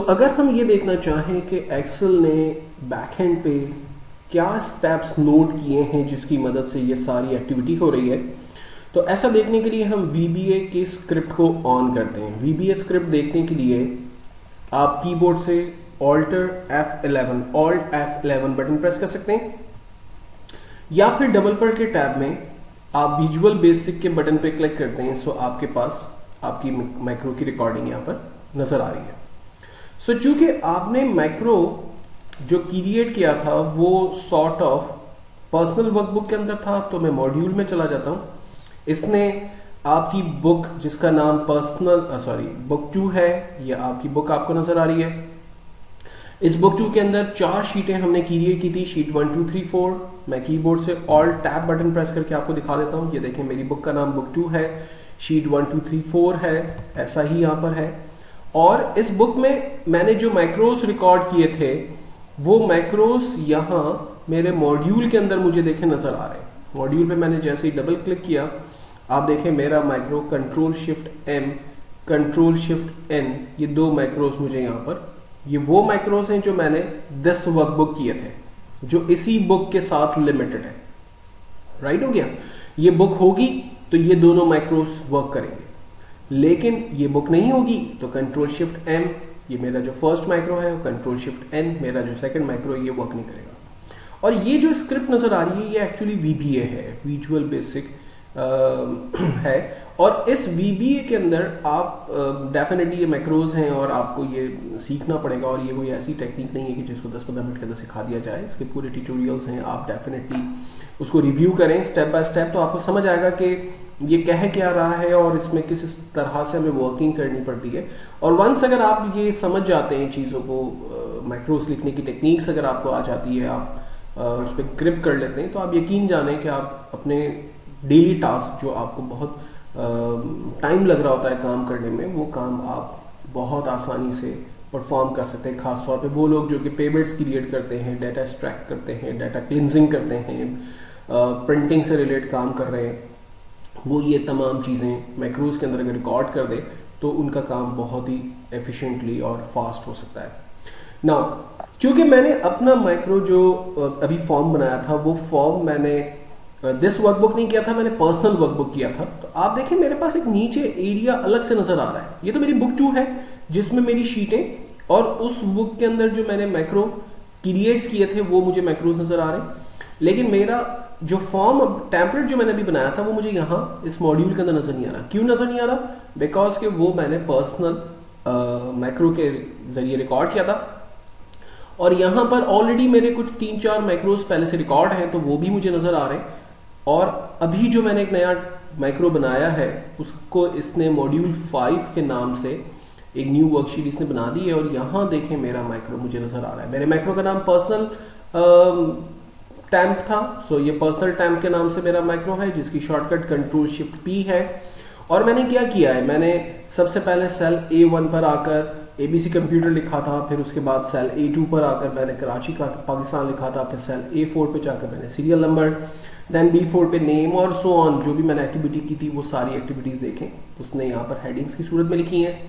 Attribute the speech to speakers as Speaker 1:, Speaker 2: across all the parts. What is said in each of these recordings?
Speaker 1: अगर हम ये देखना चाहें कि एक्सेल ने बैकएंड पे क्या स्टेप्स नोट किए हैं जिसकी मदद से ये सारी एक्टिविटी हो रही है, तो ऐसा देखने के लिए हम VBA के स्क्रिप्ट को ऑन करते हैं। VBA स्क्रिप्ट देखने के लिए आप कीबोर्ड से Alt F11 बटन प्रेस कर सकते हैं, या फिर डेवलपर के टैब में आप विजुअल बेसिक के बटन पे क्लिक करते हैं। सो आपके पास आपकी मैक्रो की रिकॉर्डिंग यहाँ पर नजर आ रही है। चूंकि आपने मैक्रो जो क्रिएट किया था वो सॉर्ट ऑफ पर्सनल वर्कबुक के अंदर था, तो मैं मॉड्यूल में चला जाता हूं। इसने आपकी बुक जिसका नाम बुक 2 है, ये आपकी बुक आपको नजर आ रही है। इस बुक 2 के अंदर 4 शीटें हमने क्रिएट की थी, शीट 1 2 3 4। मैं कीबोर्ड से ऑल्ट टैब बटन प्रेस करके आपको दिखा देता हूं। ये देखें, मेरी बुक का नाम बुक 2 है, शीट 1 2 3 4 है, ऐसा ही यहां पर है। और इस बुक में मैंने जो मैक्रोस रिकॉर्ड किए थे वो मैक्रोस यहाँ मेरे मॉड्यूल के अंदर मुझे देखें नजर आ रहे हैं। मॉड्यूल पे मैंने जैसे ही डबल क्लिक किया, आप देखें मेरा macro control shift M, control shift N, ये 2 मैक्रोस मुझे यहाँ पर, ये वो मैक्रोस हैं जो मैंने 10 वर्कबुक किए थे, जो इसी बुक के साथ लिमिटेड है। राइट हो गया। ये बुक होगी तो ये दोनों मैक्रोस वर्क करेंगे, लेकिन ये बुक नहीं होगी तो कंट्रोल शिफ्ट M, ये मेरा जो फर्स्ट माइक्रो है, कंट्रोल शिफ्ट N मेरा जो सेकंड माइक्रो है, ये वर्क नहीं करेगा। और ये जो स्क्रिप्ट नजर आ रही है ये एक्चुअली VBA है, विजुअल बेसिक है। और इस VBA के अंदर आप डेफिनेटली ये मैक्रोज हैं और आपको ये सीखना पड़ेगा। और ये कोई ऐसी टेक्निक नहीं है कि जिसको 10-15 मिनट के अंदर सिखा दिया जाए। इसके पूरे ट्यूटोरियल्स हैं, आप डेफिनेटली उसको रिव्यू करें स्टेप बाय स्टेप, तो आपको समझ आएगा कि ये कह क्या रहा है और इसमें किस तरह से हमें वर्किंग करनी पड़ती है। और वंस अगर आप ये समझ जाते हैं चीज़ों को, मैक्रोस लिखने की टेक्निक्स अगर आपको आ जाती है, आप उस पर ग्रिप कर लेते हैं, तो आप यकीन जाने कि आप अपने डेली टास्क जो आपको बहुत टाइम लग रहा होता है काम करने में, वो काम आप बहुत आसानी से परफॉर्म कर सकते हैं। खासतौर पे वो लोग जो कि पेमेंट्स क्रिएट करते हैं, डाटा एक्सट्रैक्ट करते हैं, डाटा क्लिनजिंग करते हैं, प्रिंटिंग से रिलेटेड काम कर रहे हैं, वो ये तमाम चीज़ें मैक्रोस के अंदर अगर रिकॉर्ड कर दे तो उनका काम बहुत ही एफिशिएंटली और फास्ट हो सकता है। नाउ क्योंकि मैंने अपना मैक्रो जो अभी फॉर्म बनाया था, वो फॉर्म मैंने दिस वर्कबुक नहीं किया था, मैंने पर्सनल वर्कबुक किया था। तो आप देखें मेरे पास एक नीचे एरिया अलग से नजर आ रहा है। ये तो मेरी बुक 2 है जिसमें मेरी शीटें और उस बुक के अंदर जो मैंने मैक्रो क्रिएट्स किए थे वो मुझे मैक्रोस नजर आ रहे हैं। लेकिन मेरा जो फॉर्म टेम्पलेट जो मैंने अभी बनाया था वो मुझे यहाँ इस मॉड्यूल के अंदर नजर नहीं आ रहा। क्यों नजर नहीं आ रहा? बिकॉज के वो मैंने पर्सनल मैक्रो के जरिए रिकॉर्ड किया था और यहाँ पर ऑलरेडी मेरे कुछ 3-4 मैक्रोस पहले से रिकॉर्ड हैं, तो वो भी मुझे नजर आ रहे हैं। और अभी जो मैंने एक नया मैक्रो बनाया है उसको इसने मॉड्यूल 5 के नाम से एक न्यू वर्कशीट इसने बना दी है। और यहाँ देखें मेरा मैक्रो मुझे नजर आ रहा है। मेरे मैक्रो का नाम पर्सनल टैम्प था, सो ये पर्सनल टैम्प के नाम से मेरा मैक्रो है जिसकी शॉर्टकट कंट्रोल शिफ्ट P है। और मैंने क्या किया है, मैंने सबसे पहले सेल A1 पर आकर ABC कंप्यूटर लिखा था, फिर उसके बाद सेल A2 पर आकर मैंने कराची का पाकिस्तान लिखा था, फिर सेल A4 पे जाकर मैंने सीरियल नंबर, देन B4 पे नेम और सो ऑन। जो भी मैंने एक्टिविटी की थी वो सारी एक्टिविटीज देखें उसने यहाँ पर हेडिंग्स की सूरत में लिखी हैं।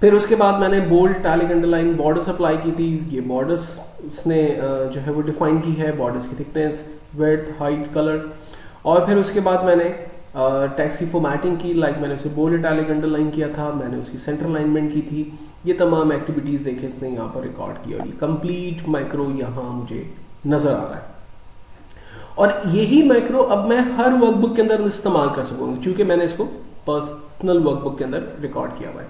Speaker 1: फिर उसके बाद मैंने bold, italic, underline, borders apply की थी। ये बॉर्डर्स उसने जो है वो डिफाइन की है, बॉर्डर्स की थिकनेस, विड्थ, हाइट, कलर। और फिर उसके बाद मैंने टेक्स्ट की फॉर्मेटिंग की, लाइक मैंने उसे बोल्ड, इटैलिक, अंडरलाइन किया था, मैंने उसकी सेंटर अलाइनमेंट की थी। ये तमाम एक्टिविटीज देखे इसने यहाँ पर रिकॉर्ड की और ये कंप्लीट मैक्रो यहाँ मुझे नजर आ रहा है। और यही मैक्रो अब मैं हर वर्कबुक के अंदर इस्तेमाल कर सकूंगा क्योंकि मैंने इसको पर्सनल वर्कबुक के अंदर रिकॉर्ड किया हुआ है।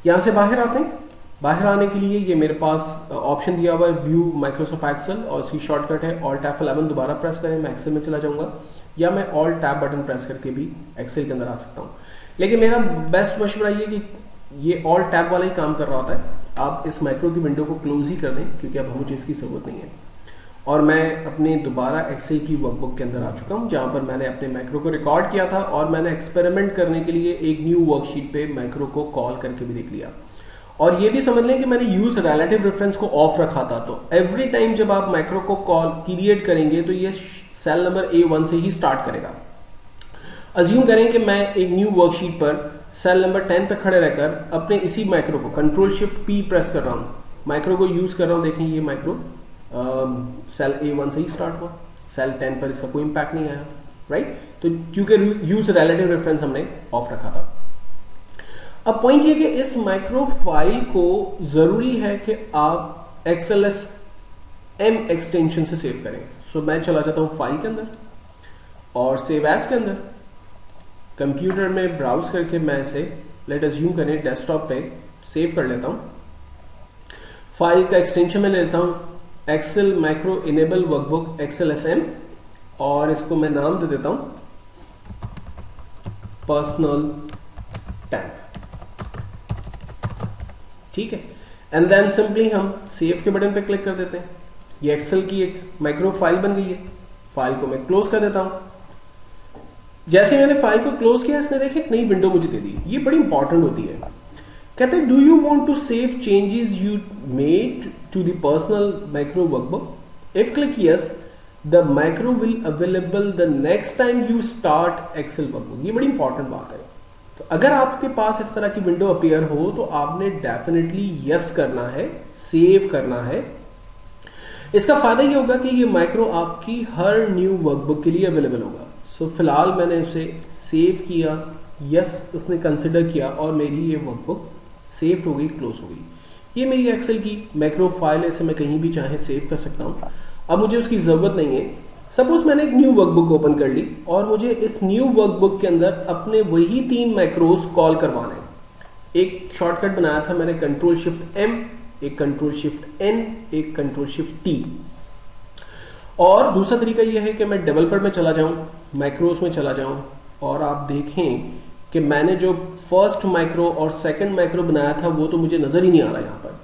Speaker 1: यहाँ से बाहर आते हैं। बाहर आने के लिए ये मेरे पास ऑप्शन दिया हुआ है व्यू माइक्रोसॉफ्ट एक्सेल और इसकी शॉर्टकट है Alt F11। दोबारा प्रेस करें, मैं एक्सेल में चला जाऊंगा, या मैं Alt टैब बटन प्रेस करके भी एक्सेल के अंदर आ सकता हूँ। लेकिन मेरा बेस्ट मशवरा ये कि ये Alt टैब वाला ही काम कर रहा होता है। आप इस मैक्रो की विंडो को क्लोज ही कर दें क्योंकि अब मुझे इसकी जरूरत नहीं है। और मैं अपने दोबारा एक्सेल की वर्कबुक के अंदर आ चुका हूँ जहाँ पर मैंने अपने मैक्रो को रिकॉर्ड किया था और मैंने एक्सपेरिमेंट करने के लिए एक न्यू वर्कशीट पे मैक्रो को कॉल करके भी देख लिया। और ये भी समझ लें कि मैंने यूज रिलेटिव रेफरेंस को ऑफ रखा था, तो एवरी टाइम जब आप मैक्रो को कॉल क्रिएट करेंगे तो ये सेल नंबर A1 से ही स्टार्ट करेगा। अज्यूम करें कि मैं एक न्यू वर्कशीट पर सेल नंबर 10 पे खड़े रहकर अपने इसी माइक्रो को कंट्रोल शिफ्ट पी प्रेस कर रहा हूँ, माइक्रो को यूज कर रहा हूँ। देखें ये माइक्रो सेल A1 से ही स्टार्ट हुआ, सेल 10 पर इसका कोई इंपैक्ट नहीं आया, राइट। तो क्योंकि यूज रिलेटिव रेफरेंस हमने ऑफ रखा था। अब पॉइंट ये कि इस माइक्रो फाइल को जरूरी है कि आप XLSM एक्सटेंशन से सेव करें। सो मैं चला जाता हूं फाइल के अंदर और सेव एज के अंदर, कंप्यूटर में ब्राउज करके मैं इसे लेट अज्यूम करें डेस्कटॉप पे सेव कर लेता हूं। फाइल का एक्सटेंशन में ले लेता हूं Excel macro enable workbook XLSM और इसको मैं नाम दे देता हूं पर्सनल टैम्प, ठीक है। एंड देन सिंपली हम सेव के बटन पे क्लिक कर देते हैं। ये एक्सेल की एक माइक्रो फाइल बन गई है। फाइल को मैं क्लोज कर देता हूं। जैसे मैंने फाइल को क्लोज किया, इसने देखिए एक नई विंडो मुझे दे दी। ये बड़ी इंपॉर्टेंट होती है। कहते हैं do you want to save changes you made to the personal macro workbook? If click yes the macro will available the next time you start Excel workbook. ये बड़ी इंपॉर्टेंट बात है। तो अगर आपके पास इस तरह की विंडो अपीयर हो तो आपने डेफिनेटली यस करना है, सेव करना है। इसका फायदा ये होगा कि ये माइक्रो आपकी हर न्यू वर्कबुक के लिए अवेलेबल होगा। सो फिलहाल मैंने उसे सेव किया, यस उसने कंसिडर किया और मेरी ये वर्कबुक सेव हो गई, क्लोज हो गई। ये मेरी एक्सेल की माइक्रो फाइल है, इसे मैं कहीं भी चाहे सेव कर सकता हूँ। अब मुझे उसकी जरूरत नहीं है। सपोज मैंने एक न्यू वर्कबुक ओपन कर ली और मुझे इस न्यू वर्कबुक के अंदर अपने वही 3 मैक्रोस कॉल करवाने हैं। एक शॉर्टकट बनाया था मैंने कंट्रोल शिफ्ट M, एक कंट्रोल शिफ्ट N, एक कंट्रोल शिफ्ट T। और दूसरा तरीका यह है कि मैं डेवलपर में चला जाऊं, मैक्रोस में चला जाऊं और आप देखें कि मैंने जो फर्स्ट माइक्रो और सेकंड माइक्रो बनाया था वो तो मुझे नजर ही नहीं आ रहा यहां पर।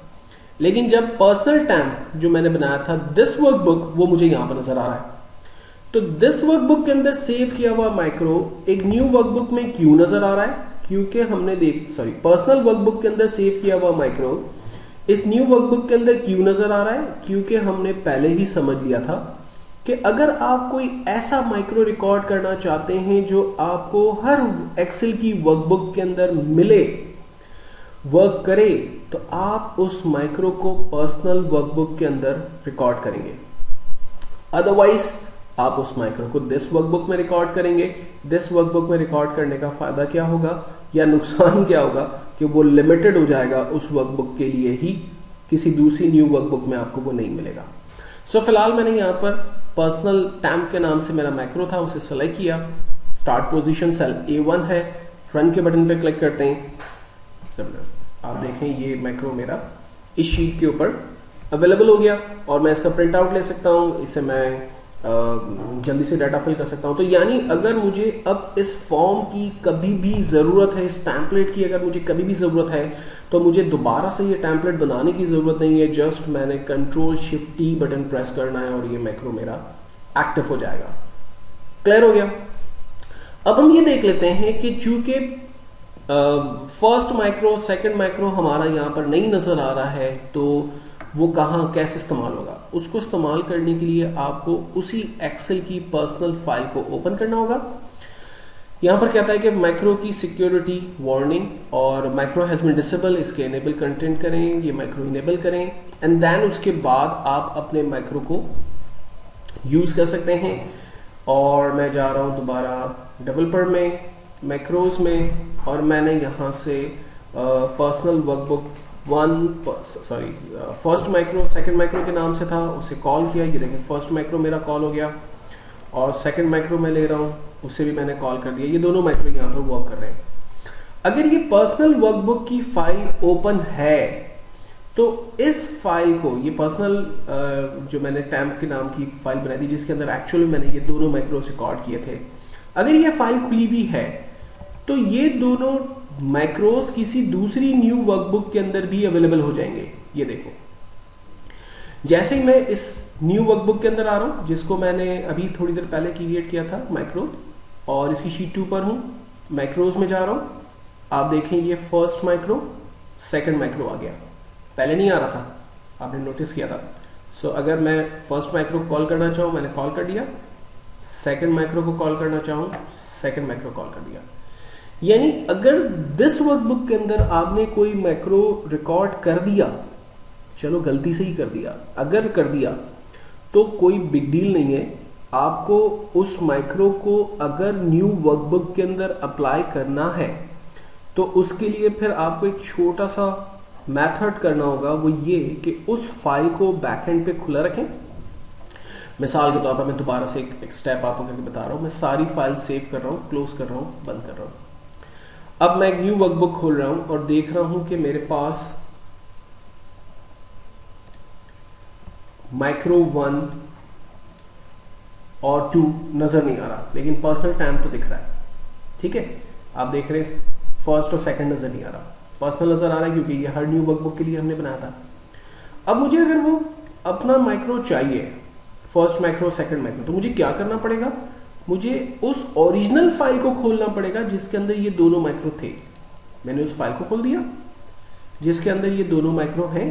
Speaker 1: लेकिन जब पर्सनल टैम्प जो मैंने बनाया था दिस वर्कबुक, वो मुझे यहां पर नजर आ रहा है। तो दिस वर्कबुक के अंदर सेव किया हुआ माइक्रो एक न्यू वर्कबुक में क्यों नजर आ रहा है? क्योंकि हमने पर्सनल वर्कबुक के अंदर सेव किया हुआ माइक्रो इस न्यू वर्कबुक के अंदर क्यों नजर आ रहा है? क्योंकि हमने पहले ही समझ लिया था कि अगर आप कोई ऐसा माइक्रो रिकॉर्ड करना चाहते हैं जो आपको हर एक्सेल की वर्कबुक के अंदर मिले, वर्क करे, तो आप उस माइक्रो को पर्सनल वर्कबुक के अंदर रिकॉर्ड करेंगे। अदरवाइज आप उस माइक्रो को दिस वर्कबुक में रिकॉर्ड करेंगे। दिस वर्कबुक में रिकॉर्ड करने का फायदा क्या होगा या नुकसान क्या होगा कि वो लिमिटेड हो जाएगा उस वर्कबुक के लिए ही, किसी दूसरी न्यू वर्कबुक में आपको वो नहीं मिलेगा। सो फिलहाल मैंने यहाँ पर पर्सनल टैम्प के नाम से मेरा माइक्रो था, उसे सेलेक्ट किया। स्टार्ट पोजीशन सेल A1 है, रन के बटन पे क्लिक करते हैं। जबरदस्त, आप देखें ये माइक्रो मेरा इस शीट के ऊपर अवेलेबल हो गया और मैं इसका प्रिंट आउट ले सकता हूँ, इसे मैं जल्दी से डाटा फिल कर सकता हूं। तो यानी अगर मुझे अब इस फॉर्म की कभी भी जरूरत है, इस टैम्पलेट की अगर मुझे कभी भी जरूरत है, तो मुझे दोबारा से ये टैम्पलेट बनाने की जरूरत नहीं है। जस्ट मैंने control shift T button press करना है और ये माइक्रो मेरा एक्टिव हो जाएगा। क्लियर हो गया? अब हम ये देख लेते हैं कि चूंकि फर्स्ट माइक्रो सेकंड माइक्रो हमारा यहां पर नहीं नजर आ रहा है, तो वो कहाँ कैसे इस्तेमाल होगा। उसको इस्तेमाल करने के लिए आपको उसी एक्सेल की पर्सनल फाइल को ओपन करना होगा। यहां पर कहता है कि माइक्रो की सिक्योरिटी वार्निंग और माइक्रो हैज बीन डिसेबल, इसके इनेबल कंटेंट करें, ये माइक्रो इनेबल करें एंड देन उसके बाद आप अपने माइक्रो को यूज कर सकते हैं। और मैं जा रहा हूं दोबारा डेवलपर में, मैक्रोज में, और मैंने यहां से personal workbook first micro second micro के नाम से था, उसे कॉल किया। ये देखें फर्स्ट माइक्रो मेरा कॉल हो गया और सेकंड माइक्रो मैं ले रहा हूँ, उसे भी मैंने कॉल कर दिया। ये दोनों माइक्रो यहाँ पर वर्क कर रहे हैं। अगर ये पर्सनल वर्कबुक की फाइल ओपन है तो इस फाइल को, ये पर्सनल जो मैंने टैम्प के नाम की फाइल बनाई थी जिसके अंदर एक्चुअली मैंने ये दोनों माइक्रोस रिकॉर्ड किए थे, अगर ये फाइल खुली भी है तो ये दोनों माइक्रोस किसी दूसरी न्यू वर्कबुक के अंदर भी अवेलेबल हो जाएंगे। ये देखो, जैसे ही मैं इस न्यू वर्कबुक के अंदर आ रहा हूं जिसको मैंने अभी थोड़ी देर पहले क्रिएट किया था माइक्रो, और इसकी शीट 2 पर हूं, माइक्रोज में जा रहा हूं, आप देखें ये फर्स्ट माइक्रो सेकंड माइक्रो आ गया, पहले नहीं आ रहा था, आपने नोटिस किया था। सो अगर मैं फर्स्ट माइक्रो को कॉल करना चाहूं, मैंने कॉल कर दिया, सेकंड माइक्रो को कॉल करना चाहूं, सेकंड माइक्रो कॉल कर दिया। यानी अगर दिस वर्कबुक के अंदर आपने कोई मैक्रो रिकॉर्ड कर दिया, चलो गलती से ही कर दिया, अगर कर दिया तो कोई बिग डील नहीं है। आपको उस मैक्रो को अगर न्यू वर्कबुक के अंदर अप्लाई करना है तो उसके लिए फिर आपको एक छोटा सा मेथड करना होगा, वो ये कि उस फाइल को बैकएंड पे खुला रखें। मिसाल के तौर पर मैं दोबारा से एक स्टेप आपको करके बता रहा हूं। मैं सारी फाइल सेव कर रहा हूं, क्लोज कर रहा हूं, बंद कर रहा हूं। अब मैं एक न्यू वर्कबुक खोल रहा हूं और देख रहा हूं कि मेरे पास माइक्रो 1 और 2 नजर नहीं आ रहा, लेकिन पर्सनल टाइम तो दिख रहा है। ठीक है, आप देख रहे हैं फर्स्ट और सेकंड नजर नहीं आ रहा, पर्सनल नजर आ रहा है क्योंकि ये हर न्यू वर्कबुक के लिए हमने बनाया था। अब मुझे अगर वो अपना माइक्रो चाहिए, फर्स्ट माइक्रो सेकंड माइक्रो, तो मुझे क्या करना पड़ेगा? मुझे उस ओरिजिनल फाइल को खोलना पड़ेगा जिसके अंदर ये दोनों माइक्रो थे। मैंने उस फाइल को खोल दिया जिसके अंदर ये दोनों माइक्रो हैं।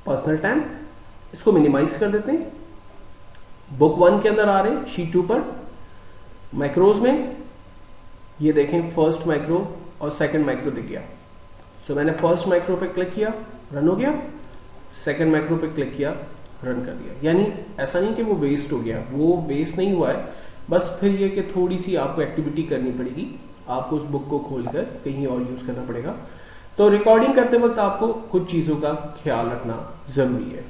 Speaker 1: पर्सनल टाइम, इसको मिनिमाइज कर देते हैं। बुक 1 के अंदर आ रहे हैं शीट 2 पर माइक्रोज में, ये देखें फर्स्ट माइक्रो और सेकंड माइक्रो दिख गया। सो मैंने फर्स्ट माइक्रो पे क्लिक किया, रन हो गया, सेकंड माइक्रो पे क्लिक किया, रन कर दिया। यानी ऐसा नहीं कि वो वेस्ट हो गया, वो वेस्ट नहीं हुआ है, बस फिर ये कि थोड़ी सी आपको एक्टिविटी करनी पड़ेगी, आपको उस बुक को खोलकर कहीं और यूज करना पड़ेगा। तो रिकॉर्डिंग करते वक्त आपको कुछ चीजों का ख्याल रखना जरूरी है।